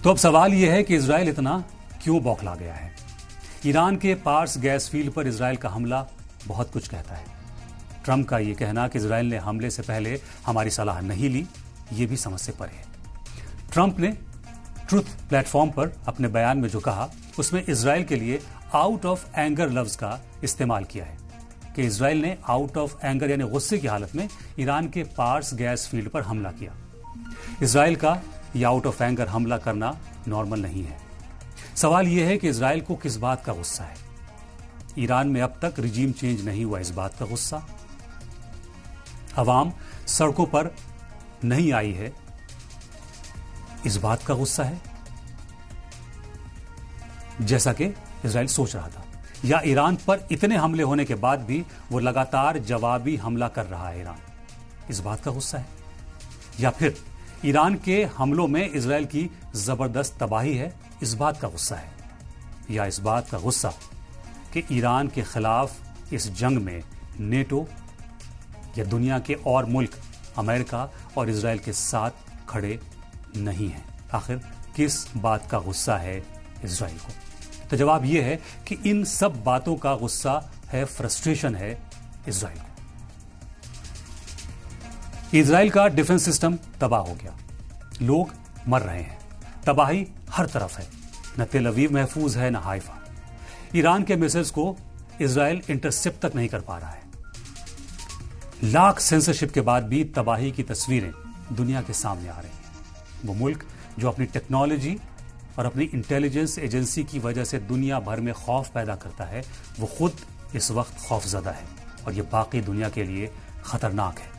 तो अब सवाल यह है कि इजराइल इतना क्यों बौखला गया है। ईरान के पार्स गैस फील्ड पर इजराइल का हमला बहुत कुछ कहता है। ट्रंप का यह कहना कि इजराइल ने हमले से पहले हमारी सलाह नहीं ली, यह भी समझ से परे है। ट्रंप ने ट्रुथ प्लेटफॉर्म पर अपने बयान में जो कहा, उसमें इजराइल के लिए आउट ऑफ एंगर लफ्ज का इस्तेमाल किया है कि इजराइल ने आउट ऑफ एंगर यानी गुस्से की हालत में ईरान के पार्स गैस फील्ड पर हमला किया। इजराइल का यह आउट ऑफ एंगर हमला करना नॉर्मल नहीं है। सवाल यह है कि इजराइल को किस बात का गुस्सा है। ईरान में अब तक रिजीम चेंज नहीं हुआ, इस बात का गुस्सा। अवाम सड़कों पर नहीं आई है, इस बात का गुस्सा है, जैसा कि इजराइल सोच रहा था। या ईरान पर इतने हमले होने के बाद भी वो लगातार जवाबी हमला कर रहा है, ईरान, इस बात का गुस्सा है। या फिर ईरान के हमलों में इजराइल की जबरदस्त तबाही है, इस बात का गुस्सा है। या इस बात का गुस्सा कि ईरान के खिलाफ इस जंग में नेटो या दुनिया के और मुल्क अमेरिका और इजराइल के साथ खड़े नहीं हैं। आखिर किस बात का गुस्सा है इजराइल को? तो जवाब यह है कि इन सब बातों का गुस्सा है, फ्रस्ट्रेशन है इजराइल को। इजराइल का डिफेंस सिस्टम तबाह हो गया, लोग मर रहे हैं, तबाही हर तरफ है, न तेल अवीव महफूज है न हाइफा। ईरान के मिसाइल्स को इजराइल इंटरसेप्ट तक नहीं कर पा रहा है। लाख सेंसरशिप के बाद भी तबाही की तस्वीरें दुनिया के सामने आ रही हैं। वो मुल्क जो अपनी टेक्नोलॉजी और अपनी इंटेलिजेंस एजेंसी की वजह से दुनिया भर में खौफ पैदा करता है, वो खुद इस वक्त खौफजदा है और ये बाकी दुनिया के लिए खतरनाक है।